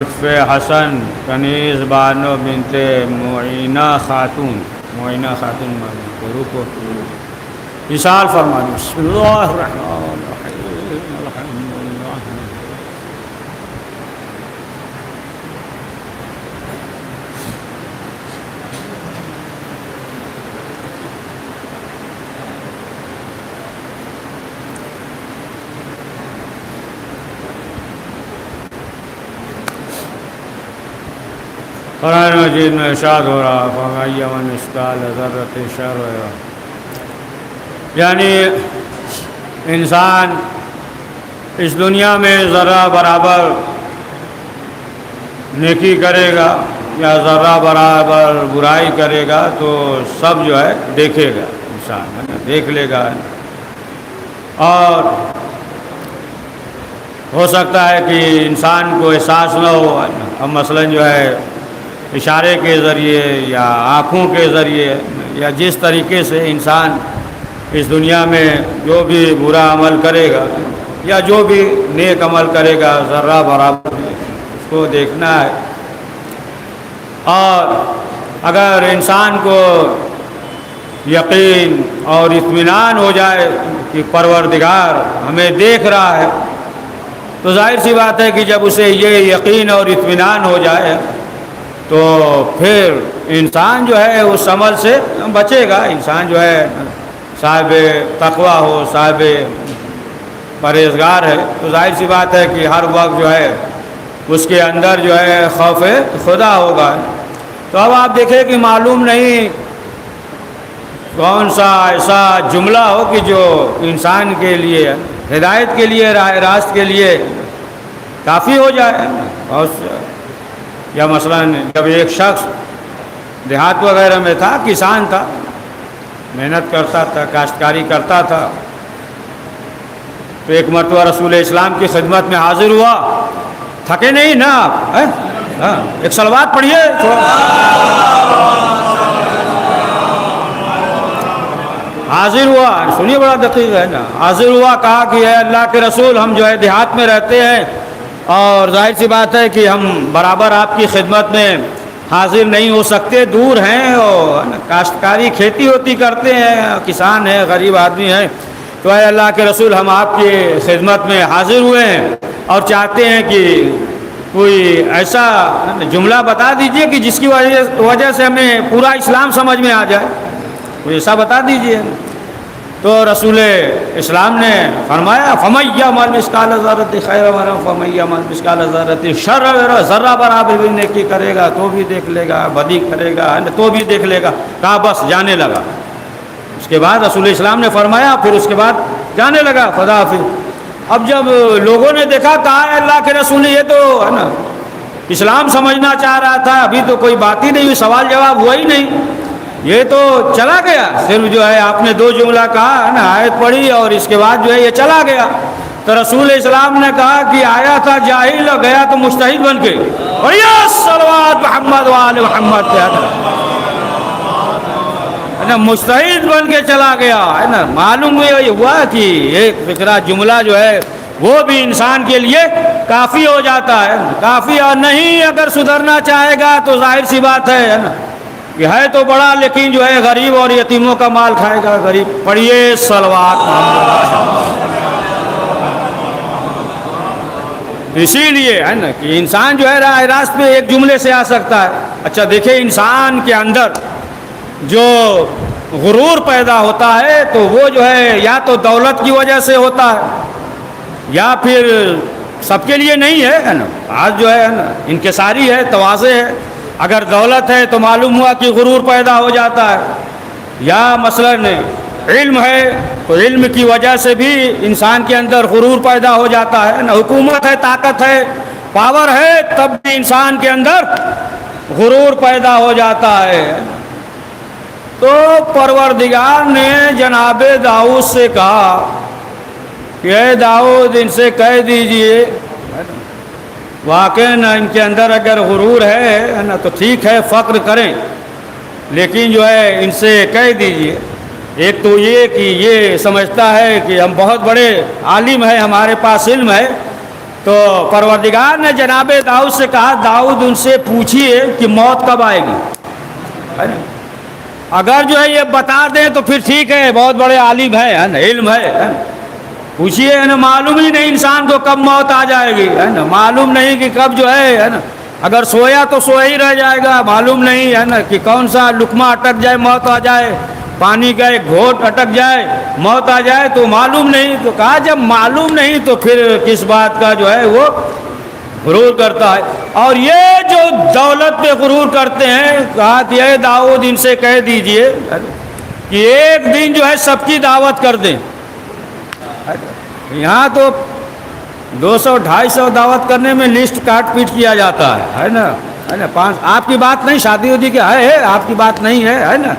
لطف حسن کنیز بانو بنت معینہ خاتون گرو کو مثال فرما دیں. بسم اللہ الرحمن الرحیم الحمدللہ. قرآن مجید میں ارشاد ہو رہا فَمَن يَعْمَلْ مِثْقَالَ ذَرَّةٍ شَرًّا يَرَهُ، یعنی انسان اس دنیا میں ذرہ برابر نیکی کرے گا یا ذرہ برابر برائی کرے گا تو سب جو ہے دیکھے گا، انسان دیکھ لے گا. اور ہو سکتا ہے کہ انسان کو احساس نہ ہو. اب مثلا جو ہے اشارے کے ذریعے یا آنکھوں کے ذریعے یا جس طریقے سے انسان اس دنیا میں جو بھی برا عمل کرے گا یا جو بھی نیک عمل کرے گا ذرہ برابر اس کو دیکھنا ہے. اور اگر انسان کو یقین اور اطمینان ہو جائے کہ پروردگار ہمیں دیکھ رہا ہے تو ظاہر سی بات ہے کہ جب اسے یہ یقین اور اطمینان ہو جائے تو پھر انسان جو ہے اس عمل سے بچے گا. انسان جو ہے صاحب تقوی ہو، صاحب پرہیزگار ہے تو ظاہر سی بات ہے کہ ہر وقت جو ہے اس کے اندر جو ہے خوف خدا ہوگا. تو اب آپ دیکھیں کہ معلوم نہیں کون سا ایسا جملہ ہو کہ جو انسان کے لیے ہدایت کے لیے راہ راست کے لیے کافی ہو جائے. یا مثلا جب ایک شخص دیہات وغیرہ میں تھا، کسان تھا، محنت کرتا تھا، کاشتکاری کرتا تھا، تو ایک مرتبہ رسول اسلام کی خدمت میں حاضر ہوا. تھکے نہیں نا آپ؟ ایک صلوات پڑھیے. حاضر ہوا، سنیے بڑا دقیق ہے نا. حاضر ہوا، کہا کہ اے اللہ کے رسول ہم جو ہے دیہات میں رہتے ہیں اور ظاہر سی بات ہے کہ ہم برابر آپ کی خدمت میں حاضر نہیں ہو سکتے، دور ہیں اور کاشتکاری کھیتی ہوتی کرتے ہیں، کسان ہیں، غریب آدمی ہیں. تو اے اللہ کے رسول ہم آپ کی خدمت میں حاضر ہوئے ہیں اور چاہتے ہیں کہ کوئی ایسا جملہ بتا دیجئے کہ جس کی وجہ سے ہمیں پورا اسلام سمجھ میں آ جائے، کوئی ایسا بتا دیجئے. تو رسول اسلام نے فرمایا فَمَن يَعْمَلْ مِثْقَالَ ذَرَّةٍ خَيْرًا يَرَهُ وَمَن يَعْمَلْ مِثْقَالَ ذَرَّةٍ شَرًّا يَرَهُ. ذرہ برابر بھی نیکی کرے گا تو بھی دیکھ لے گا، بدی کرے گا تو بھی دیکھ لے گا. کہا بس جانے لگا. اس کے بعد رسول اسلام نے فرمایا پھر اس کے بعد جانے لگا خدا حافظ. اب جب لوگوں نے دیکھا کہا اللہ کے رسول یہ تو ہے نا اسلام سمجھنا چاہ رہا تھا، ابھی تو کوئی بات ہی نہیں ہوئی، سوال جواب ہوا ہی نہیں، یہ تو چلا گیا. صرف جو ہے آپ نے دو جملہ کہا ہے نا، آیت پڑھی اور اس کے بعد جو ہے یہ چلا گیا. تو رسول اسلام نے کہا کہ آیا تھا جاہل اور گیا تو مجتہد بن کے. اور یہ صلوات محمد وآل محمد پہ ہے نا، مجتہد بن کے چلا گیا ہے نا. معلوم یہ ہوا کہ ایک فکرہ جملہ جو ہے وہ بھی انسان کے لیے کافی ہو جاتا ہے، کافی. اور نہیں اگر سدھرنا چاہے گا تو ظاہر سی بات ہے نا کہ ہے تو بڑا لیکن جو ہے غریب اور یتیموں کا مال کھائے گا غریب. پڑھیے صلوات. اسی لیے ہے نا کہ انسان جو ہے راہ راست میں ایک جملے سے آ سکتا ہے. اچھا دیکھیں انسان کے اندر جو غرور پیدا ہوتا ہے تو وہ جو ہے یا تو دولت کی وجہ سے ہوتا ہے یا پھر سب کے لیے نہیں ہے نا. آج جو ہے نا انکساری ہے، تواضع ہے. اگر دولت ہے تو معلوم ہوا کہ غرور پیدا ہو جاتا ہے، یا مثلا علم ہے تو علم کی وجہ سے بھی انسان کے اندر غرور پیدا ہو جاتا ہے نا. حکومت ہے، طاقت ہے، پاور ہے، تب بھی انسان کے اندر غرور پیدا ہو جاتا ہے. تو پروردگار نے جناب داؤد سے کہا کہ اے داؤد ان سے کہہ دیجئے واقعی ان کے اندر اگر غرور ہے نا تو ٹھیک ہے فخر کریں، لیکن جو ہے ان سے کہہ دیجئے ایک تو یہ کہ یہ سمجھتا ہے کہ ہم بہت بڑے عالم ہیں، ہمارے پاس علم ہے، تو پروردگار نے جناب داؤد سے کہا داؤد ان سے پوچھیے کہ موت کب آئے گی. اگر جو ہے یہ بتا دیں تو پھر ٹھیک ہے, بہت بڑے عالم ہے نا, علم ہے. پوچھیے ہے نا, معلوم ہی نہیں انسان کو کب موت آ جائے گی, ہے نا, معلوم نہیں کہ کب جو ہے نا, اگر سویا تو سویا ہی رہ جائے گا, معلوم نہیں ہے نا کہ کون سا لقمہ اٹک جائے موت آ جائے, پانی کا ایک گھونٹ اٹک جائے موت آ جائے, تو معلوم نہیں. تو کہا جب معلوم نہیں تو پھر کس بات کا جو ہے وہ غرور کرتا ہے. اور یہ جو دولت پہ غرور کرتے ہیں, کہا کہ اے داؤد ان سے کہہ دیجئے کہ ایک دن جو ہے سب کی دعوت کر دیں. یہاں تو 200-250 دعوت کرنے میں لسٹ کاٹ پیٹ کیا جاتا ہے نا, ہے نا. آپ کی بات نہیں, شادی ودی کی ہے, آپ کی بات نہیں ہے نا.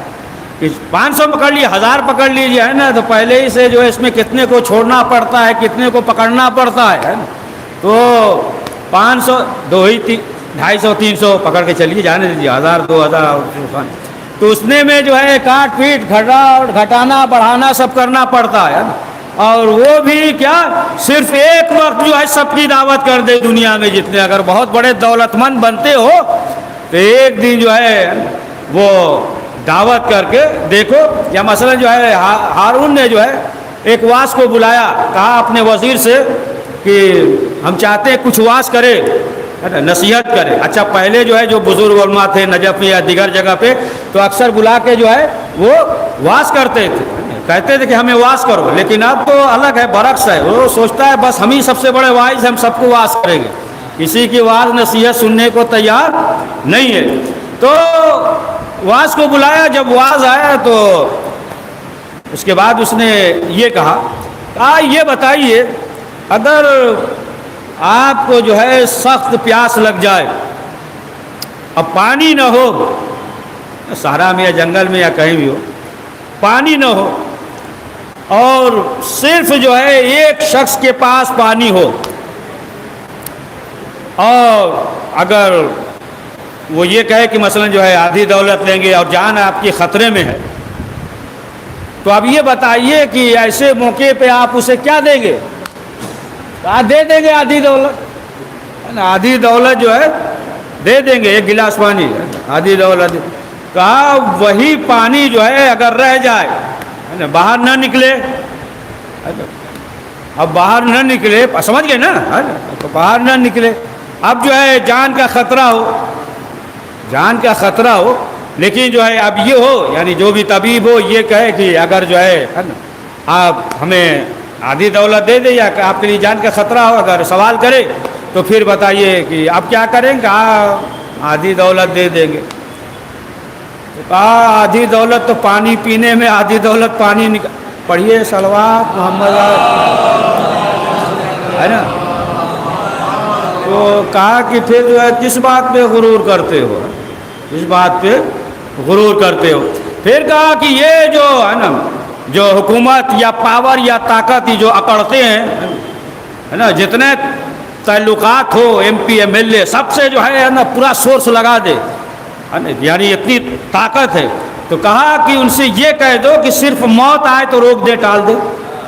500 پکڑ لیے, 1000 پکڑ لیجیے, ہے نا. تو پہلے ہی سے جو ہے اس میں کتنے کو چھوڑنا پڑتا ہے, کتنے کو پکڑنا پڑتا ہے نا. تو 500 250 300 پکڑ کے چلیے, جانے دیجیے, 1000 2000. تو اس میں جو ہے کاٹ پیٹ گھٹانا بڑھانا سب کرنا پڑتا ہے نا. اور وہ بھی کیا, صرف ایک وقت جو ہے سب کی دعوت کر دے دنیا میں جتنے, اگر بہت بڑے دولت مند بنتے ہو تو ایک دن جو ہے وہ دعوت کر کے دیکھو. یا مثلا جو ہے ہارون نے جو ہے ایک واعظ کو بلایا, کہا اپنے وزیر سے کہ ہم چاہتے ہیں کچھ واعظ کرے, نصیحت کرے. اچھا پہلے جو ہے جو بزرگ علماء تھے نجف میں یا دیگر جگہ پہ, تو اکثر بلا کے جو ہے وہ واعظ کرتے تھے, کہتے تھے کہ ہمیں واعظ کرو. لیکن اب تو الگ ہے, برعکس ہے, وہ سوچتا ہے بس ہم ہی سب سے بڑے واعظ, ہم سب کو واعظ کریں گے, کسی کی واعظ نصیحت سننے کو تیار نہیں ہے. تو واعظ کو بلایا, جب واعظ آیا تو اس کے بعد اس نے یہ کہا یہ بتائیے اگر آپ کو جو ہے سخت پیاس لگ جائے, اب پانی نہ ہو, صحرا میں یا جنگل میں یا کہیں بھی ہو, پانی نہ ہو, اور صرف جو ہے ایک شخص کے پاس پانی ہو, اور اگر وہ یہ کہے کہ مثلا جو ہے آدھی دولت لیں گے اور جان آپ کی خطرے میں ہے, تو اب یہ بتائیے کہ ایسے موقع پہ آپ اسے کیا دیں گے؟ دے دیں گے آدھی دولت, آدھی دولت جو ہے دے دیں گے, ایک گلاس پانی, آدھی دولت. کہا وہی پانی جو ہے اگر رہ جائے, باہر نہ نکلے, اب باہر نہ نکلے, سمجھ گئے نا, تو باہر نہ نکلے, اب جو ہے جان کا خطرہ ہو, جان کا خطرہ ہو, لیکن جو ہے اب یہ ہو, یعنی جو بھی طبیب ہو یہ کہے کہ اگر جو ہے آپ ہمیں آدھی دولت دے دیں یا آپ کے لیے جان کا خطرہ ہو, اگر سوال کرے تو پھر بتائیے کہ آپ کیا کریں گے؟ آدھی دولت دے دیں گے. کہا آدھی دولت تو پانی پینے میں, آدھی دولت پانی پڑھیے صلوات محمد, ہے نا. تو کہا کہ پھر جو ہے کس بات پہ غرور کرتے ہو, کس بات پہ غرور کرتے ہو. پھر کہا کہ یہ جو ہے نا, جو حکومت یا پاور یا طاقت جو اکڑتے ہیں, ہے نا, جتنے تعلقات ہو M P M L A سب سے جو ہے نا پورا سورس لگا دے, یعنی اتنی طاقت ہے. تو کہا کہ ان سے یہ کہہ دو کہ صرف موت آئے تو روک دے, ٹال دے.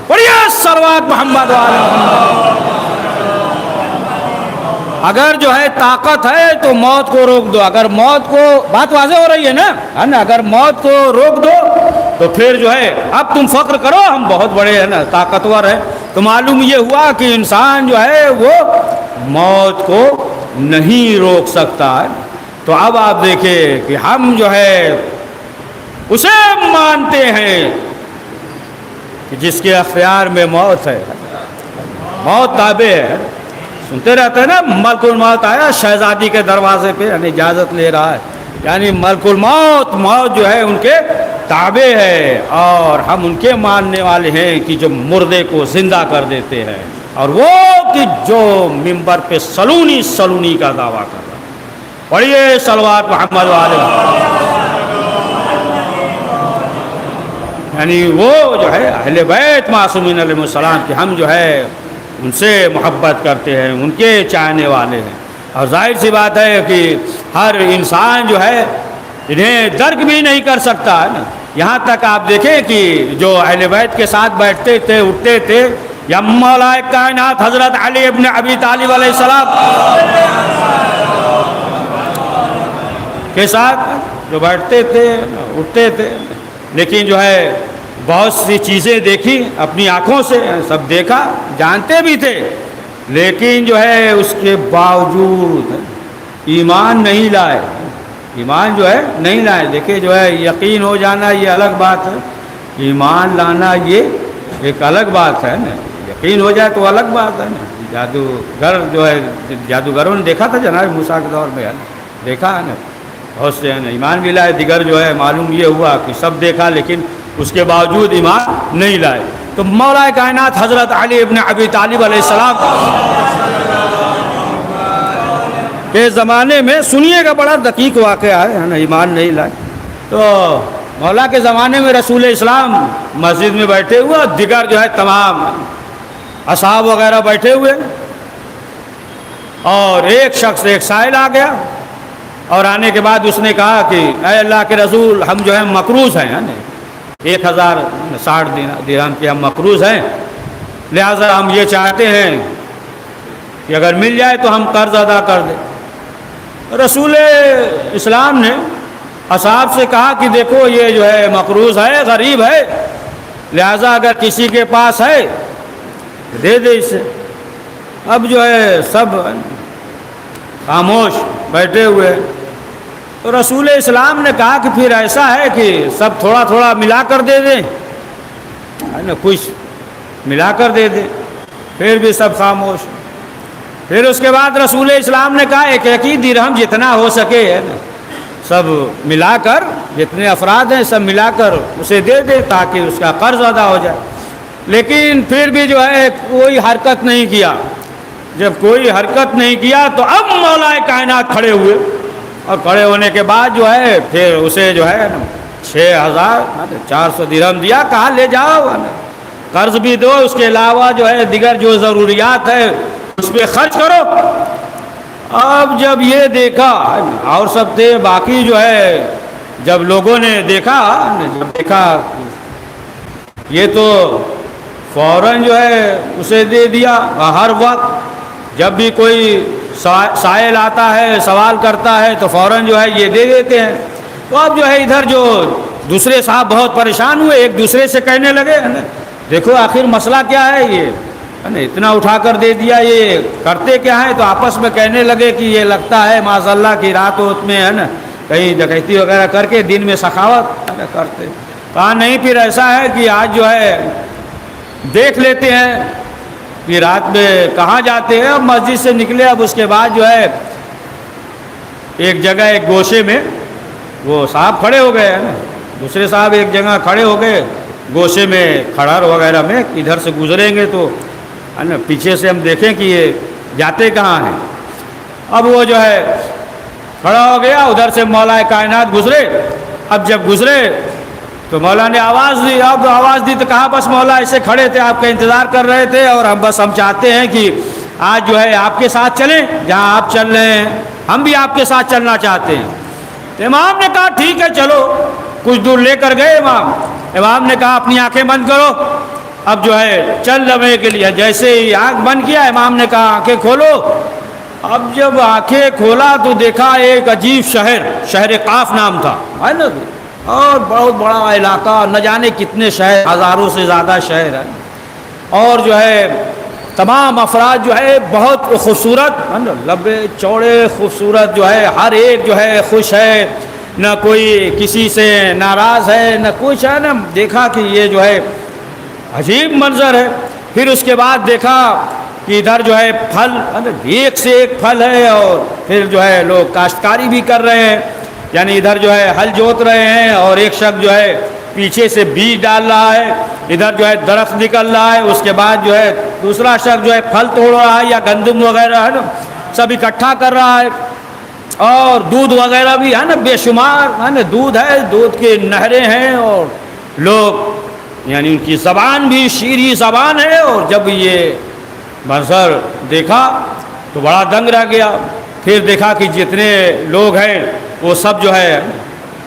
بڑھیا صلوات محمد والے محمد. اگر جو ہے طاقت ہے تو موت کو روک دو, اگر موت کو, بات واضح ہو رہی ہے نا, اگر موت کو روک دو تو پھر جو ہے اب تم فخر کرو ہم بہت بڑے ہیں نا, طاقتور ہیں. تو معلوم یہ ہوا کہ انسان جو ہے وہ موت کو نہیں روک سکتا ہے. تو اب آپ دیکھیں کہ ہم جو ہے اسے مانتے ہیں کہ جس کے اختیار میں موت ہے, موت تابع ہے. سنتے رہتے ہیں نا, ملک الموت آیا شہزادی کے دروازے پہ, یعنی اجازت لے رہا ہے, یعنی ملک الموت, موت جو ہے ان کے تابع ہے. اور ہم ان کے ماننے والے ہیں کہ جو مردے کو زندہ کر دیتے ہیں, اور وہ کہ جو منبر پہ سلونی سلونی کا دعویٰ کر رہا ہے. پڑھیے صلوات محمد والے. یعنی وہ جو ہے اہل بیت معصومین علیہ السلام کہ ہم جو ہے ان سے محبت کرتے ہیں, ان کے چاہنے والے ہیں. اور ظاہر سی بات ہے کہ ہر انسان جو ہے انہیں درک بھی نہیں کر سکتا ہے نا. یہاں تک آپ دیکھیں کہ جو اہل بیت کے ساتھ بیٹھتے تھے, اٹھتے تھے, یا مولا کائنات حضرت علی ابن ابی طالب علیہ السلام کے ساتھ جو بیٹھتے تھے اٹھتے تھے، لیکن جو ہے بہت سی چیزیں دیکھی اپنی آنکھوں سے، سب دیکھا، جانتے بھی تھے، لیکن جو ہے اس کے باوجود ایمان نہیں لائے، ایمان جو ہے نہیں لائے۔ دیکھیں جو ہے یقین ہو جانا یہ الگ بات ہے، ایمان لانا یہ ایک الگ بات ہے نا، یقین ہو جائے تو الگ بات ہے نا۔ جادوگر جو ہے، جادوگروں نے دیکھا تھا جناب موسیٰ کے دور میں ہے نا، دیکھا ہے نا، بہت سے ہیں ایمان بھی لائے، دیگر جو ہے معلوم یہ ہوا کہ سب دیکھا لیکن اس کے باوجود ایمان نہیں لائے۔ تو مولا کائنات حضرت علی ابن ابی طالب علیہ السلام کے زمانے میں سنیے گا، بڑا دقیق واقعہ ہے نا، ایمان نہیں لائے۔ تو مولا کے زمانے میں رسول اسلام مسجد میں بیٹھے ہوئے، دیگر جو ہے تمام اصحاب وغیرہ بیٹھے ہوئے، اور ایک شخص، ایک سائل آ گیا، اور آنے کے بعد اس نے کہا کہ اے اللہ کے رسول، ہم جو ہے مقروض ہیں، 1060 درہم کے ہم مقروض ہیں، لہذا ہم یہ چاہتے ہیں کہ اگر مل جائے تو ہم قرض ادا کر دیں۔ رسول اسلام نے اصحاب سے کہا کہ دیکھو یہ جو ہے مقروض ہے، غریب ہے، لہذا اگر کسی کے پاس ہے دے دے اسے۔ اب جو ہے سب خاموش بیٹھے ہوئے، تو رسول اسلام نے کہا کہ پھر ایسا ہے کہ سب تھوڑا تھوڑا ملا کر دے دیں، کچھ ملا کر دے دیں۔ پھر بھی سب خاموش۔ پھر اس کے بعد رسول اسلام نے کہا ایک ایک ہی درہم جتنا ہو سکے ہے نا، سب ملا کر، جتنے افراد ہیں سب ملا کر اسے دے دے تاکہ اس کا قرض ادا ہو جائے۔ لیکن پھر بھی جو ہے کوئی حرکت نہیں کیا۔ جب کوئی حرکت نہیں کیا تو اب مولا کائنات کھڑے ہوئے، اور کھڑے ہونے کے بعد جو ہے پھر اسے جو ہے 6400 درہم دیا، کہا لے جاؤ، قرض بھی دو، اس کے علاوہ جو ہے دیگر جو ضروریات ہے اس پہ خرچ کرو۔ اب جب یہ دیکھا، اور سب تھے باقی جو ہے، جب لوگوں نے دیکھا یہ تو فوراً جو ہے اسے دے دیا۔ ہر وقت جب بھی کوئی سائل آتا ہے، سوال کرتا ہے، تو فوراً جو ہے یہ دے دیتے ہیں۔ تو اب جو ہے ادھر جو دوسرے صاحب بہت پریشان ہوئے، ایک دوسرے سے کہنے لگے دیکھو آخر مسئلہ کیا ہے، یہ اتنا اٹھا کر دے دیا، یہ کرتے کیا ہے؟ تو آپس میں کہنے لگے کہ یہ لگتا ہے معاذ اللہ کی رات وت میں ہے نا کہیں ڈکیتی وغیرہ کر کے دن میں سخاوت کرتے۔ کہا نہیں، پھر ایسا ہے کہ آج جو ہے دیکھ لیتے ہیں کہ رات میں کہاں جاتے ہیں۔ اب مسجد سے نکلے، اب اس کے بعد جو ہے ایک جگہ، ایک گوشے میں وہ صاحب کھڑے ہو گئے ہیں نا، دوسرے صاحب ایک جگہ کھڑے ہو گئے گوشے میں، کھڑار وغیرہ میں، ادھر سے گزریں گے تو ہے نا پیچھے سے ہم دیکھیں کہ یہ جاتے کہاں ہیں۔ اب وہ جو ہے کھڑا ہو گیا، ادھر سے مولا کائنات گزرے۔ اب جب گزرے تو مولا نے آواز دی، اب آواز دی تو کہا بس مولا ایسے کھڑے تھے، آپ کا انتظار کر رہے تھے، اور ہم چاہتے ہیں کہ آج جو ہے آپ کے ساتھ چلیں، جہاں آپ چل رہے ہیں ہم بھی آپ کے ساتھ چلنا چاہتے ہیں۔ تو امام نے کہا ٹھیک ہے چلو، کچھ دور لے کر گئے امام نے کہا اپنی آنکھیں بند کرو، اب جو ہے چل رہے کے لیے۔ جیسے ہی آنکھ بند کیا، امام نے کہا آنکھیں کھولو۔ اب جب آنکھیں کھولا تو دیکھا ایک عجیب شہر قاف نام تھا، ہے نا، اور بہت بڑا علاقہ، نہ جانے کتنے شہر، ہزاروں سے زیادہ شہر ہیں، اور جو ہے تمام افراد جو ہے بہت خوبصورت، ہے نا، لمبے چوڑے خوبصورت، جو ہے ہر ایک جو ہے خوش ہے، نہ کوئی کسی سے ناراض ہے، نہ کچھ ہے نا۔ دیکھا کہ یہ جو ہے عجیب منظر ہے۔ پھر اس کے بعد دیکھا کہ ادھر جو ہے پھل، ایک سے ایک پھل ہے، اور پھر جو ہے لوگ کاشتکاری بھی کر رہے ہیں، یعنی ادھر جو ہے ہل جوت رہے ہیں، اور ایک شخص جو ہے پیچھے سے بیج ڈال رہا ہے، ادھر جو ہے درخت نکل رہا ہے، اس کے بعد جو ہے دوسرا شخص جو ہے پھل توڑ رہا ہے یا گندم وغیرہ ہے نا سب اکٹھا کر رہا ہے، اور دودھ وغیرہ بھی ہے نا بے شمار ہے نا، دودھ ہے، دودھ کی نہریں ہیں، اور لوگ یعنی ان کی زبان بھی شیریں زبان ہے۔ اور جب یہ منظر دیکھا تو بڑا دنگ رہ گیا۔ پھر دیکھا کہ جتنے لوگ ہیں وہ سب جو ہے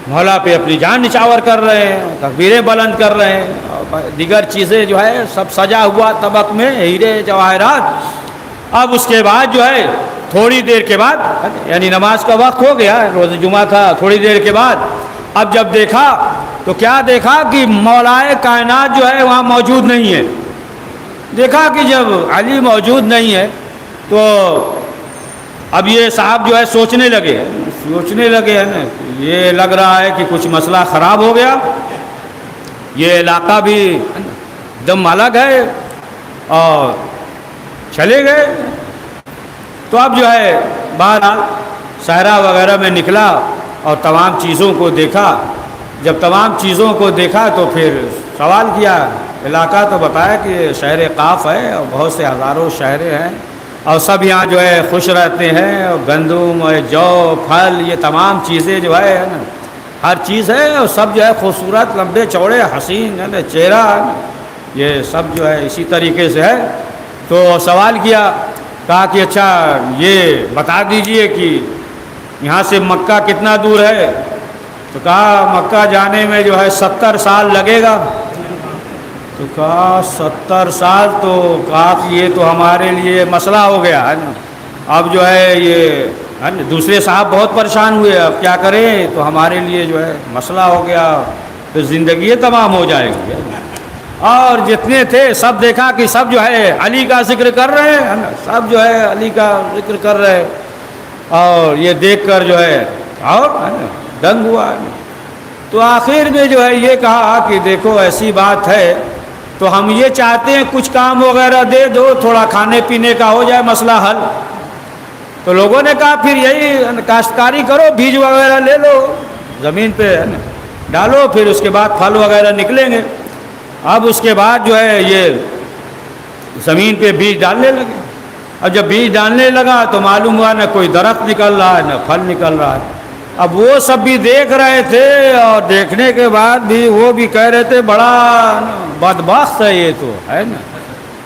مولا پہ اپنی جان نچھاور کر رہے ہیں، تکبیریں بلند کر رہے ہیں، اور دیگر چیزیں جو ہے سب سجا ہوا طبق میں ہیرے جواہرات۔ اب اس کے بعد جو ہے تھوڑی دیر کے بعد، یعنی نماز کا وقت ہو گیا، روز جمعہ تھا، تھوڑی دیر کے بعد اب جب دیکھا تو کیا دیکھا کہ مولائے کائنات جو ہے وہاں موجود نہیں ہے۔ دیکھا کہ جب علی موجود نہیں ہے تو اب یہ صاحب جو ہے سوچنے لگے ہے نا، یہ لگ رہا ہے کہ کچھ مسئلہ خراب ہو گیا، یہ علاقہ بھی دم الگ ہے، اور چلے گئے۔ تو اب جو ہے بہرحال صحرا وغیرہ میں نکلا اور تمام چیزوں کو دیکھا۔ جب تمام چیزوں کو دیکھا تو پھر سوال کیا، علاقہ تو بتایا کہ شہر قاف ہے اور بہت سے ہزاروں شہریں ہیں، اور سب یہاں جو ہے خوش رہتے ہیں، اور گندم اور جو پھل یہ تمام چیزیں جو ہے نا ہر چیز ہے، اور سب جو ہے خوبصورت، لمبے چوڑے، حسین ہے نا چہرہ ہے نا، یہ سب جو ہے اسی طریقے سے ہے۔ تو سوال کیا، کہا کہ اچھا یہ بتا دیجئے کہ یہاں سے مکہ کتنا دور ہے؟ تو کہا مکہ جانے میں جو ہے 70 سال لگے گا۔ تو کہا 70 سال، تو کہا کہ یہ تو ہمارے لیے مسئلہ ہو گیا ہے نا، اب جو ہے یہ دوسرے صاحب بہت پریشان ہوئے، اب کیا کریں، تو ہمارے لیے جو ہے مسئلہ ہو گیا، تو زندگی تمام ہو جائے گی۔ اور جتنے تھے سب دیکھا کہ سب جو ہے علی کا ذکر کر رہے ہیں، سب جو ہے علی کا ذکر کر رہے ہیں، اور یہ دیکھ کر جو ہے اور دنگ ہوا۔ تو آخر میں جو ہے یہ کہا کہ دیکھو ایسی بات ہے تو ہم یہ چاہتے ہیں کچھ کام وغیرہ دے دو، تھوڑا کھانے پینے کا ہو جائے مسئلہ حل۔ تو لوگوں نے کہا پھر یہی کاشتکاری کرو، بیج وغیرہ لے لو، زمین پہ ڈالو، پھر اس کے بعد پھل وغیرہ نکلیں گے۔ اب اس کے بعد جو ہے یہ زمین پہ بیج ڈالنے لگے۔ اب جب بیج ڈالنے لگا تو معلوم ہوا نہ کوئی درخت نکل رہا ہے نہ پھل نکل رہا ہے۔ اب وہ سب بھی دیکھ رہے تھے، اور دیکھنے کے بعد بھی وہ بھی کہہ رہے تھے بڑا بدبخت ہے یہ تو ہے نا،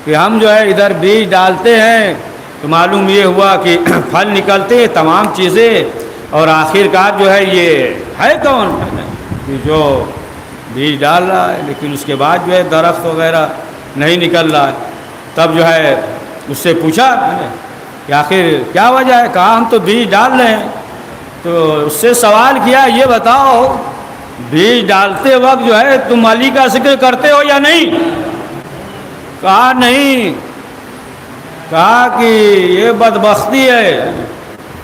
کہ ہم جو ہے ادھر بیج ڈالتے ہیں تو معلوم یہ ہوا کہ پھل نکلتے تمام چیزیں، اور آخرکار جو ہے یہ ہے کون کہ جو بیج ڈال رہا ہے، لیکن اس کے بعد جو ہے درخت وغیرہ نہیں نکل رہا ہے۔ تب جو ہے اس سے پوچھا کہ آخر کیا وجہ ہے؟ کہا ہم تو بیج ڈال رہے ہیں۔ تو اس سے سوال کیا، یہ بتاؤ بیج ڈالتے وقت جو ہے تم علی کا ذکر کرتے ہو یا نہیں؟ کہا نہیں۔ کہا کہ یہ بدبختی ہے،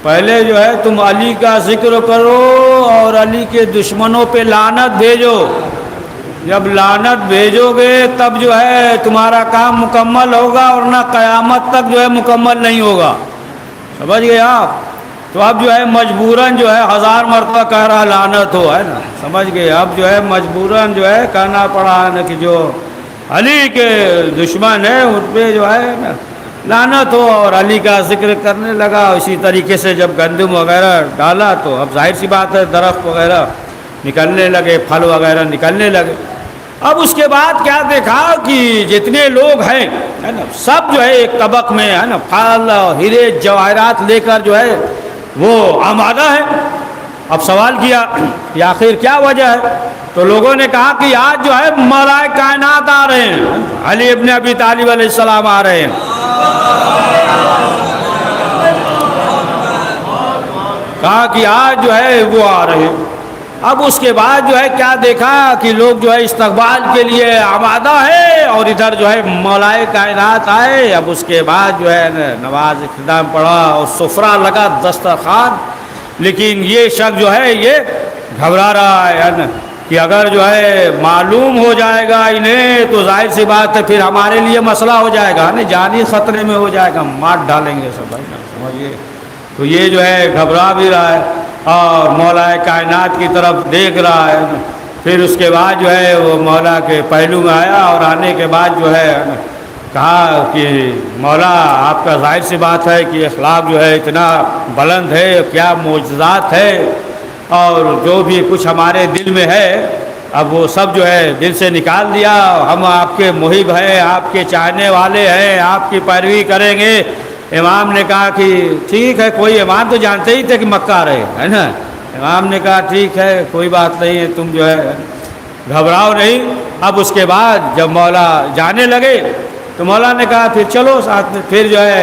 پہلے جو ہے تم علی کا ذکر کرو اور علی کے دشمنوں پہ لعنت بھیجو، جب لعنت بھیجو گے تب جو ہے تمہارا کام مکمل ہوگا، ورنہ قیامت تک جو ہے مکمل نہیں ہوگا۔ سمجھ گئے آپ؟ تو اب جو ہے مجبوراً جو ہے 1000 مرتبہ کہہ رہا لعنت ہو، ہے نا، سمجھ گئے؟ اب جو ہے مجبوراً جو ہے کہنا پڑا ہے نا کہ جو علی کے دشمن ہے ان پہ جو ہے نا لعنت ہو، اور علی کا ذکر کرنے لگا۔ اسی طریقے سے جب گندم وغیرہ ڈالا تو اب ظاہر سی بات ہے درخت وغیرہ نکلنے لگے، پھل وغیرہ نکلنے لگے۔ اب اس کے بعد کیا دیکھا کہ جتنے لوگ ہیں ہے نا سب جو ہے ایک طبق میں ہے نا پھل اور ہیرے جواہرات لے کر جو ہے وہ آمادہ ہے۔ اب سوال کیا کہ آخر کیا وجہ ہے؟ تو لوگوں نے کہا کہ آج جو ہے مولائے کائنات آ رہے ہیں، علی ابن ابی طالب علیہ السلام آ رہے ہیں۔ کہا کہ آج جو ہے وہ آ رہے ہیں۔ اب اس کے بعد جو ہے کیا دیکھا کہ لوگ جو ہے استقبال کے لیے آمادہ ہے، اور ادھر جو ہے مولائے کائنات آئے۔ اب اس کے بعد جو ہے نماز اختتام پڑھا اور سفرہ لگا دسترخوان، لیکن یہ شخص جو ہے یہ گھبرا رہا ہے نا کہ اگر جو ہے معلوم ہو جائے گا انہیں تو ظاہر سی بات ہے پھر ہمارے لیے مسئلہ ہو جائے گا نا، جانی خطرے میں ہو جائے گا، مار ڈالیں گے سب، سمجھیے۔ تو یہ جو ہے گھبرا بھی رہا ہے اور مولا کائنات کی طرف دیکھ رہا ہے۔ پھر اس کے بعد جو ہے وہ مولا کے پہلو میں آیا، اور آنے کے بعد جو ہے کہا کہ مولا آپ کا ظاہر سی بات ہے کہ اخلاق جو ہے اتنا بلند ہے، کیا معجزات ہے، اور جو بھی کچھ ہمارے دل میں ہے اب وہ سب جو ہے دل سے نکال دیا۔ ہم آپ کے محب ہیں، آپ کے چاہنے والے ہیں، آپ کی پیروی کریں گے۔ امام نے کہا کہ ٹھیک ہے، کوئی امام تو جانتے ہی تھے کہ مکہ رہے ہے نا، امام نے کہا ٹھیک ہے کوئی بات نہیں ہے، تم جو ہے گھبراؤ نہیں۔ اب اس کے بعد جب مولا جانے لگے تو مولا نے کہا پھر چلو ساتھ میں۔ پھر جو ہے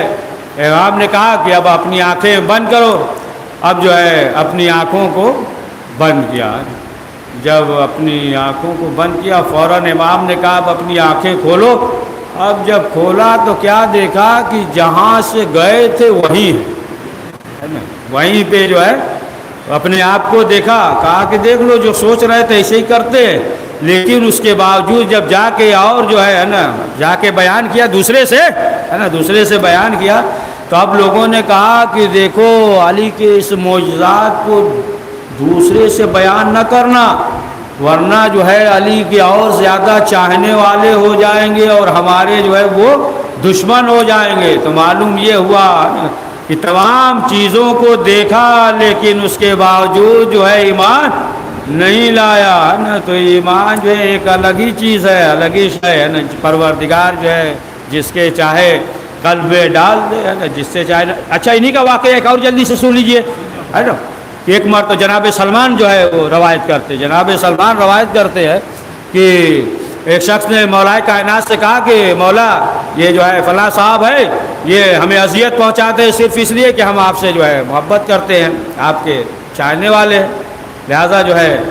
امام نے کہا کہ اب اپنی آنکھیں بند کرو۔ اب جو ہے اپنی آنکھوں کو بند کیا۔ جب اپنی آنکھوں کو بند کیا فوراً امام نے کہا اب اپنی آنکھیں کھولو۔ اب جب کھولا تو کیا دیکھا کہ جہاں سے گئے تھے وہیں ہے نا، وہیں پہ جو ہے اپنے آپ کو دیکھا۔ کہا کہ دیکھ لو جو سوچ رہے تھے ایسے ہی کرتے ہیں، لیکن اس کے باوجود جب جا کے اور جو ہے نا جا کے بیان کیا دوسرے سے ہے نا، دوسرے سے بیان کیا تو اب لوگوں نے کہا کہ دیکھو علی کے اس معجزات کو دوسرے سے بیان نہ کرنا، ورنہ جو ہے علی کے اور زیادہ چاہنے والے ہو جائیں گے اور ہمارے جو ہے وہ دشمن ہو جائیں گے۔ تو معلوم یہ ہوا کہ تمام چیزوں کو دیکھا لیکن اس کے باوجود جو ہے ایمان نہیں لایا ہے نا۔ تو ایمان جو ہے ایک الگ ہی چیز ہے، الگ ہی شے ہے نا۔ پروردگار جو ہے جس کے چاہے قلب میں ڈال دے ہے نا، جس سے چاہے۔ اچھا انہی کا واقعہ ایک اور جلدی سے سن لیجئے ہے نا۔ ایک مرتبہ جناب سلمان جو ہے وہ روایت کرتے، جناب سلمان روایت کرتے ہیں کہ ایک شخص نے مولا کائنات سے کہا کہ مولا یہ جو ہے فلاں صاحب ہے یہ ہمیں اذیت پہنچاتے ہیں صرف اس لیے کہ ہم آپ سے جو ہے محبت کرتے ہیں، آپ کے چاہنے والے ہیں، لہذا جو ہے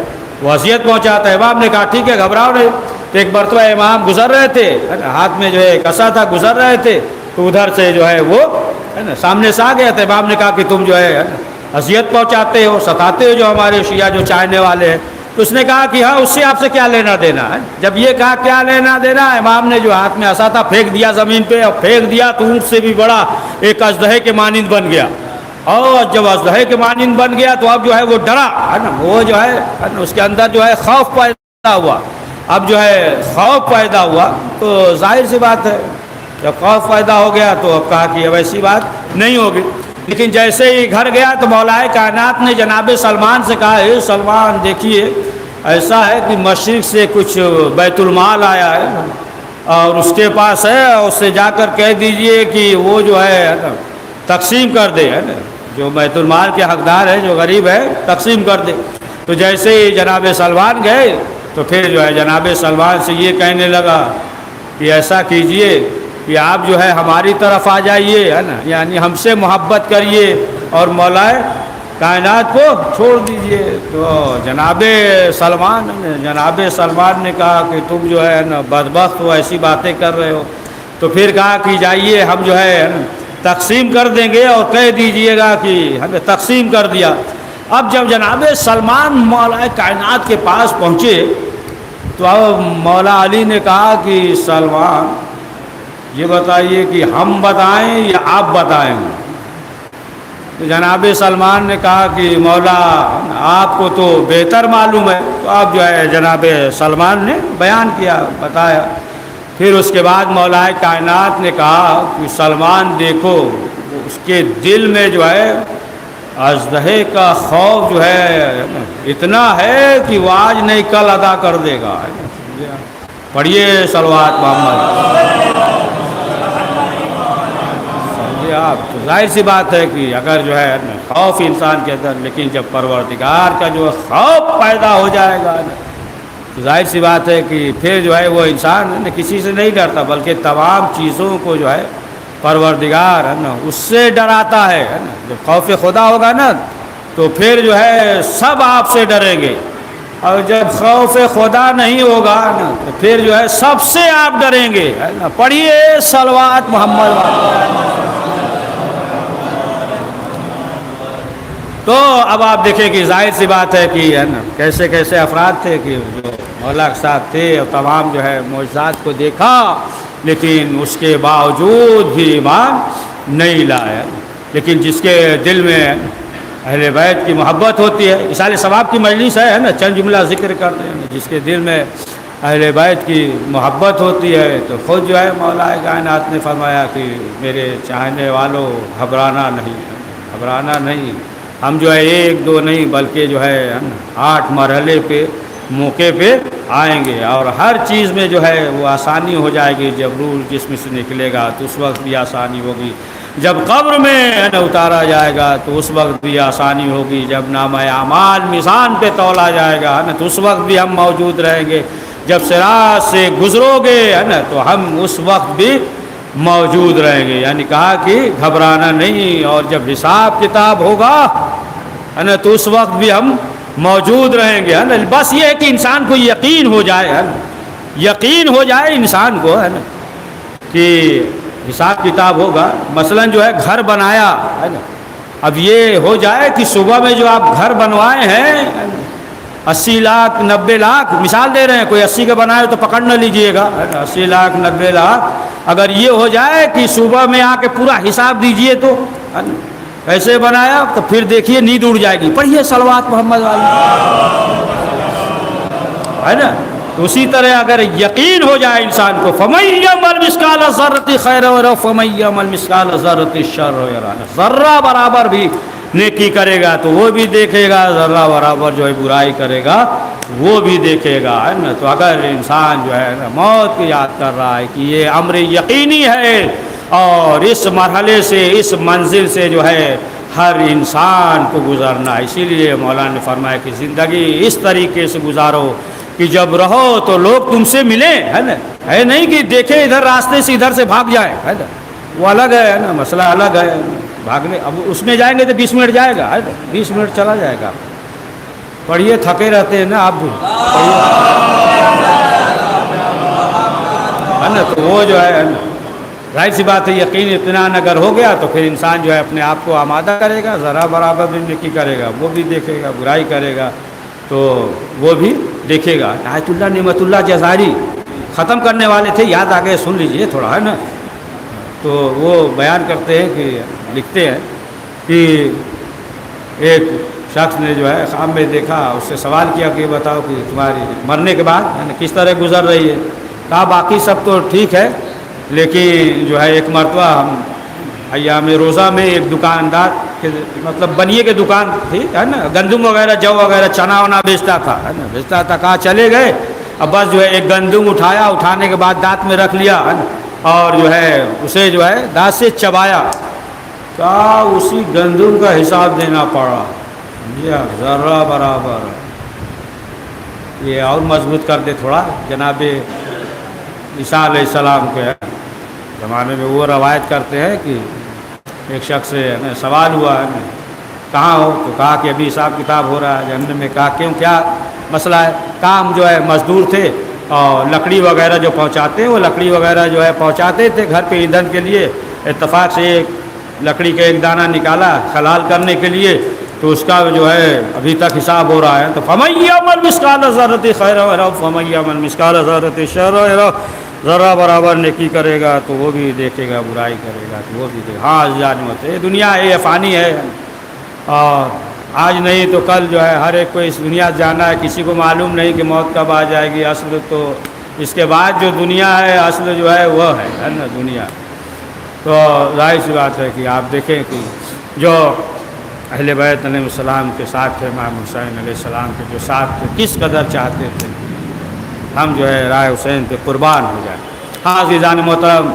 وہ اذیت پہنچاتا ہے۔ امام نے کہا ٹھیک ہے گھبراؤ نہیں۔ تو ایک مرتبہ امام گزر رہے تھے، ہاتھ میں جو ہے کسا تھا، گزر رہے تھے تو ادھر سے جو ہے وہ ہے نا سامنے سے آ گیا تھا۔ امام نے کہا کہ تم جو ہے اذیت پہنچاتے ہو، ستاتے ہو جو ہمارے شیعہ جو چاہنے والے ہیں۔ تو اس نے کہا کہ ہاں اس سے آپ سے کیا لینا دینا ہے۔ جب یہ کہا کیا لینا دینا، امام نے جو ہاتھ میں عصا تھا پھینک دیا زمین پہ، اور پھینک دیا تو اونٹ سے بھی بڑا ایک اژدہے کے مانند بن گیا۔ اور جب اژدہے کے مانند بن گیا تو اب جو ہے وہ ڈرا ہے نا، وہ جو ہے اس کے اندر جو ہے خوف پیدا ہوا۔ اب جو ہے خوف پیدا ہوا تو ظاہر سی بات ہے جب خوف پیدا ہو گیا تو اب کہا کہ اب ایسی بات نہیں ہوگی۔ لیکن جیسے ہی گھر گیا تو مولا کائنات نے جناب سلمان سے کہا اے سلمان دیکھیے ایسا ہے کہ مشرق سے کچھ بیت المال آیا ہے اور اس کے پاس ہے، اور اس سے جا کر کہہ دیجئے کہ وہ جو ہے تقسیم کر دے ہے نا، جو بیت المال کے حقدار ہے جو غریب ہے تقسیم کر دے۔ تو جیسے ہی جناب سلمان گئے تو پھر جو ہے جناب سلمان سے یہ کہنے لگا کہ ایسا کیجئے کہ آپ جو ہے ہماری طرف آ جائیے ہے نا، یعنی ہم سے محبت کریے اور مولا کائنات کو چھوڑ دیجئے۔ تو جناب سلمان نے کہا کہ تم جو ہے نا بدبخت ہو، ایسی باتیں کر رہے ہو۔ تو پھر کہا کہ جائیے ہم جو ہے تقسیم کر دیں گے اور کہہ دیجئے گا کہ ہمیں تقسیم کر دیا۔ اب جب جناب سلمان مولا کائنات کے پاس پہنچے تو اب مولا علی نے کہا کہ سلمان یہ بتائیے کہ ہم بتائیں یا آپ بتائیں؟ تو جناب سلمان نے کہا کہ مولا آپ کو تو بہتر معلوم ہے۔ تو آپ جو ہے جناب سلمان نے بیان کیا، بتایا۔ پھر اس کے بعد مولا کائنات نے کہا کہ سلمان دیکھو اس کے دل میں جو ہے اژدہے کا خوف جو ہے اتنا ہے کہ وہ آج نہیں کل ادا کر دے گا۔ پڑھیے صلوات محمد۔ آپ تو ظاہر سی بات ہے کہ اگر جو ہے خوف انسان کے اندر، لیکن جب پروردگار کا جو خوف پیدا ہو جائے گا تو ظاہر سی بات ہے کہ پھر جو ہے وہ انسان کسی سے نہیں ڈرتا بلکہ تمام چیزوں کو جو ہے پروردگار ہے نا اس سے ڈراتا ہے نا۔ جب خوف خدا ہوگا نا تو پھر جو ہے سب آپ سے ڈریں گے، اور جب خوف خدا نہیں ہوگا نا تو پھر جو ہے سب سے آپ ڈریں گے ہے نا۔ پڑھیے صلوات محمد۔ تو اب آپ دیکھیں کہ ظاہر سی بات ہے کہ ہے نا کیسے کیسے افراد تھے کہ جو مولا کے ساتھ تھے اور تمام جو ہے معجزات کو دیکھا، لیکن اس کے باوجود بھی ایمان نہیں لایا۔ لیکن جس کے دل میں اہل بیت کی محبت ہوتی ہے، اصال ثواب کی مجلس ہے نا، چند جملہ ذکر کرتے ہیں، جس کے دل میں اہل بیت کی محبت ہوتی ہے تو خود جو ہے مولا کائنات نے فرمایا کہ میرے چاہنے والوں گھبرانا نہیں، گھبرانا نہیں۔ ہم جو ہے ایک دو نہیں بلکہ جو ہے 8 مرحلے پہ موقع پہ آئیں گے، اور ہر چیز میں جو ہے وہ آسانی ہو جائے گی۔ جب روح جسم سے نکلے گا تو اس وقت بھی آسانی ہوگی، جب قبر میں اتارا جائے گا تو اس وقت بھی آسانی ہوگی، جب نامہ اعمال میزان پہ تولا جائے گا تو اس وقت بھی ہم موجود رہیں گے، جب صراط سے گزرو گے تو ہم اس وقت بھی موجود رہیں گے، یعنی کہا کہ گھبرانا نہیں، اور جب حساب کتاب ہوگا تو اس وقت بھی ہم موجود رہیں گے، بس یہ ہے کہ انسان کو یقین ہو جائے، یقین ہو جائے انسان کو کہ حساب کتاب ہوگا۔ مثلا جو ہے گھر بنایا اب یہ ہو جائے کہ صبح میں جو آپ گھر بنوائے ہیں 80 لاکھ 90 لاکھ، مثال دے رہے ہیں، کوئی 80 کا بنائے تو پکڑ نہ لیجئے گا، 80 لاکھ 90 لاکھ اگر یہ ہو جائے کہ صبح میں آ کے پورا حساب دیجئے تو ایسے بنایا تو پھر دیکھیے نیند اڑ جائے گی، پڑھیے صلوات محمد والی، ہے نا؟ تو اسی طرح اگر یقین ہو جائے انسان کو فَمَن يَعْمَلْ مِثْقَالَ ذَرَّةٍ خَيْرًا يَرَهُ وَمَن يَعْمَلْ مِثْقَالَ ذَرَّةٍ شَرًّا يَرَهُ، ذرہ برابر بھی نیکی کرے گا تو وہ بھی دیکھے گا، ذرہ برابر جو ہے برائی کرے گا وہ بھی دیکھے گا، ہے نا؟ تو اگر انسان جو ہے موت کو یاد کر رہا ہے کہ یہ امر یقینی ہے اور اس مرحلے سے اس منزل سے جو ہے ہر انسان کو گزرنا ہے، اسی لیے مولانا نے فرمایا کہ زندگی اس طریقے سے گزارو کہ جب رہو تو لوگ تم سے ملیں، ہے نا؟ ہے نہیں کہ دیکھے ادھر راستے سے ادھر سے بھاگ جائے، ہے نا؟ وہ الگ ہے نا، مسئلہ الگ ہے، بھاگنے اب اس میں جائیں گے تو 20 منٹ جائے گا، ہے نا؟ 20 منٹ چلا جائے گا۔ پڑھیے، تھکے رہتے ہیں نا آپ بھی، ہے نا؟ تو وہ جو ہے ظاہر سی بات ہے یقین اطمینان اگر ہو گیا تو پھر انسان جو ہے اپنے آپ کو آمادہ کرے گا، ذرا برابر بھی نیکی کرے گا وہ بھی دیکھے گا، برائی کرے گا تو وہ بھی دیکھے گا۔ آیت اللہ نعمت اللہ جزاری ختم کرنے والے تھے، یاد آ گئے، سن لیجئے تھوڑا، ہے نا؟ تو وہ بیان کرتے ہیں کہ لکھتے ہیں کہ ایک شخص نے جو ہے خواب میں دیکھا، اس سے سوال کیا کہ بتاؤ کہ تمہاری مرنے کے بعد کس طرح گزر رہی ہے؟ کہا باقی سب تو ٹھیک ہے، لیکن جو ہے ایک مرتبہ ہم ایام روزہ میں ایک دکاندار کے مطلب بنیے کے دکان تھی، ہے نا؟ گندم وغیرہ جو وغیرہ چنا ونا بیچتا تھا، ہے نا؟ بیچتا تھا، کہاں چلے گئے، اب بس جو ہے ایک گندم اٹھایا، اٹھانے کے بعد دانت میں رکھ لیا، ہے نا؟ اور جو ہے اسے جو ہے دانت سے چبایا، کہا اسی گندم کا حساب دینا پڑا، ذرہ برابر۔ یہ اور مضبوط کر دے تھوڑا، جناب عیسیٰ علیہ السلام کے زمانے میں وہ روایت کرتے ہیں کہ ایک شخص سے سوال ہوا ہے کہاں ہو، تو کہا کہ ابھی حساب کتاب ہو رہا ہے جہنم میں۔ کہا کیوں، کیا مسئلہ ہے؟ کام جو ہے مزدور تھے اور لکڑی وغیرہ جو پہنچاتے ہیں، وہ لکڑی وغیرہ جو ہے پہنچاتے تھے گھر پہ ایندھن کے لیے، اتفاق سے ایک لکڑی کا ایک دانہ نکالا حلال کرنے کے لیے، تو اس کا جو ہے ابھی تک حساب ہو رہا ہے۔ تو فَمَن يَعْمَلْ مِثْقَالَ ذَرَّةٍ خَيْرًا يَرَهُ وَمَن يَعْمَلْ مِثْقَالَ ذَرَّةٍ شَرًّا يَرَهُ، ذرہ برابر نیکی کرے گا تو وہ بھی دیکھے گا، برائی کرے گا تو وہ بھی دیکھے گا۔ ہاں جانمت ہے، دنیا ہے، یہ فانی ہے، اور آج نہیں تو کل جو ہے ہر ایک کو اس دنیا سے جانا ہے، کسی کو معلوم نہیں کہ موت کب آ جائے گی۔ اصل تو اس کے بعد جو دنیا ہے، اصل جو ہے وہ ہے نا دنیا۔ تو ظاہر سی بات ہے کہ آپ دیکھیں کہ جو اہل بیت علیہ السلام کے ساتھ تھے، امام حسین علیہ السلام کے جو ساتھ تھے، کس قدر چاہتے تھے ہم جو ہے رائے حسین پہ قربان ہو جائیں۔ ہاں عزیزان محترم،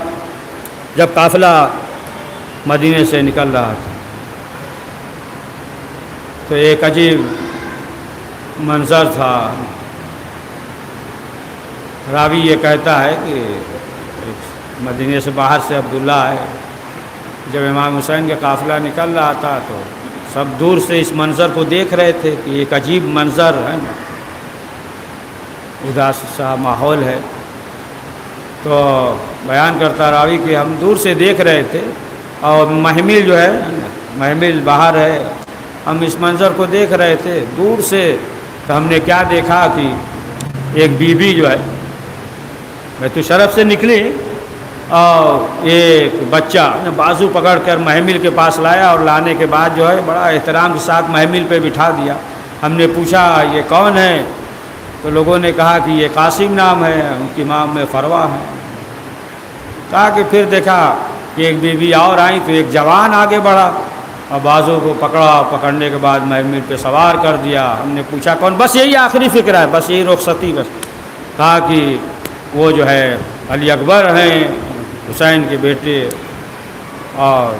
جب قافلہ مدینے سے نکل رہا تھا تو ایک عجیب منظر تھا۔ راوی یہ کہتا ہے کہ مدینے سے باہر سے عبداللہ ہے، جب امام حسین کا قافلہ نکل رہا تھا تو سب دور سے اس منظر کو دیکھ رہے تھے کہ ایک عجیب منظر ہے نا، اداس سا ماحول ہے۔ تو بیان کرتا راوی کہ ہم دور سے دیکھ رہے تھے اور محمل جو ہے محمل باہر ہے، ہم اس منظر کو دیکھ رہے تھے دور سے۔ تو ہم نے کیا دیکھا کہ ایک بی بی جو ہے بیت الشرف سے نکلی اور ایک بچہ بازو پکڑ کر محمل کے پاس لایا، اور لانے کے بعد جو ہے بڑا احترام کے ساتھ محمل پہ بٹھا دیا۔ ہم نے پوچھا یہ کون ہے، تو لوگوں نے کہا کہ یہ قاسم نام ہے، ان کی ماں میں فروا ہے۔ کہا کہ پھر دیکھا کہ ایک بیوی اور آئی تو ایک جوان آگے بڑھا اور بازو کو پکڑا، پکڑنے کے بعد محمل پہ سوار کر دیا۔ ہم نے پوچھا کون، بس یہی آخری فکر ہے، بس یہی رخصتی بس۔ کہا کہ وہ جو ہے علی اکبر ہیں، حسین کے بیٹے۔ اور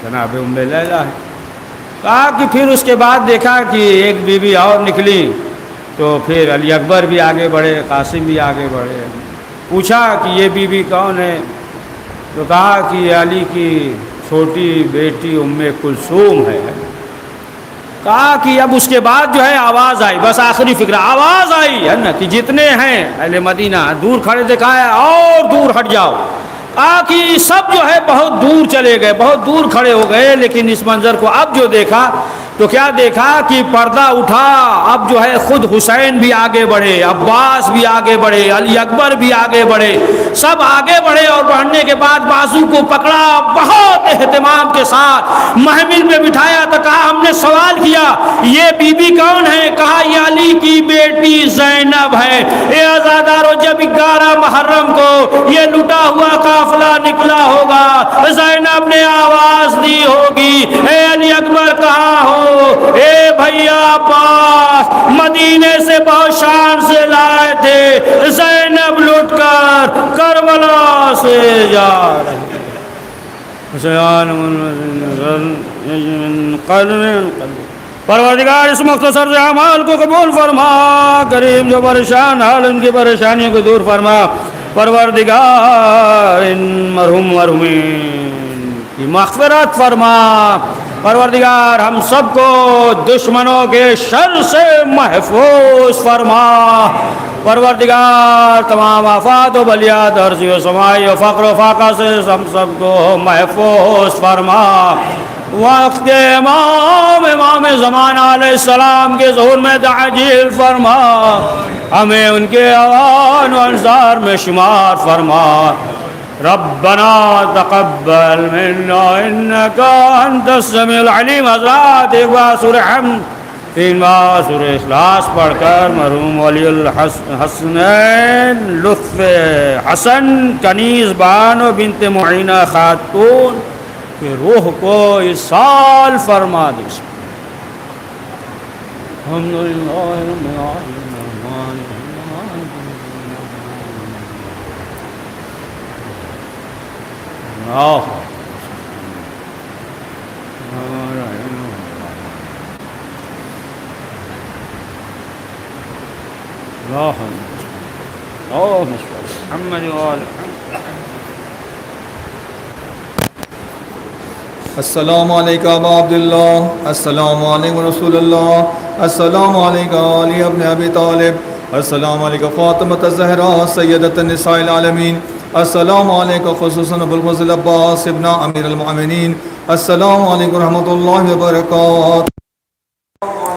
جناب ام لیلہ ہے. کہا کہ پھر اس کے بعد دیکھا کہ ایک بیوی اور نکلی تو پھر علی اکبر بھی آگے بڑھے, قاسم بھی آگے بڑھے. پوچھا کہ یہ بیوی کون ہے؟ تو کہا کہ یہ علی کی چھوٹی بیٹی ام کلثوم ہے. کہا کہ اب اس کے بعد جو ہے آواز آئی, بس آخری فکر آواز آئی ہے نا کہ جتنے ہیں اہل مدینہ دور کھڑے دیکھا ہے اور دور ہٹ جاؤ. کہا کہ سب جو ہے بہت دور چلے گئے, بہت دور کھڑے ہو گئے, لیکن اس منظر کو اب جو دیکھا تو کیا دیکھا کہ پردہ اٹھا. اب جو ہے خود حسین بھی آگے بڑھے, عباس بھی آگے بڑھے, علی اکبر بھی آگے بڑھے, سب آگے بڑھے. اور بڑھنے کے بعد بازو کو پکڑا, بہت اہتمام کے ساتھ محمل میں بٹھایا. تو کہا ہم نے سوال کیا یہ بی بی کون ہے؟ کہا یہ علی کی بیٹی زینب ہے. اے عزادارو, جب 11 محرم کو یہ لٹا ہوا قافلہ نکلا ہوگا, زینب نے آواز دی ہوگی اے علی اکبر کہاں ہو؟ اے بھیا عباس مدینے سے بہت شان سے لائے تھے, زینب لٹ کر کربلا سے جا رہی. پروردگار اس مختصر سے اعمال کو قبول فرما, کریم جو پریشان حال ان کی پریشانیوں کو دور فرما. پروردگار ان مرحومین کی مغفرت فرما. پروردگار ہم سب کو دشمنوں کے شر سے محفوظ فرما. پروردگار تمام آفات و بلیات عرضی و سمائی و فقر و فاقہ سے ہم سب کو محفوظ فرما. وقت امام زمانہ علیہ السلام کے ظہور میں تعجیل فرما. ہمیں ان کے اوان و انصار میں شمار فرما. ربنا تقبل منا انك انت السميع العليم. حضرات ایک بار سورہ حمد, 3 بار سورہ اخلاص پڑھ کر مرحوم ولی الحسنین لطف حسن کنیز بانو بنت معینہ خاتون کی روح کو ایصال فرما دے. الحمدللہ رب العالمین. السلام علیکم ابا عبداللہ, السلام علیکم رسول اللہ, السلام علیکم علی ابن ابی طالب, السلام علیکم فاطمۃ الزہرا سیدۃ النساء العالمین, السلام علیکم خصوصاً ابو الفضل عباس ابن امیر المؤمنین, السلام علیکم ورحمۃ اللہ وبرکاتہ.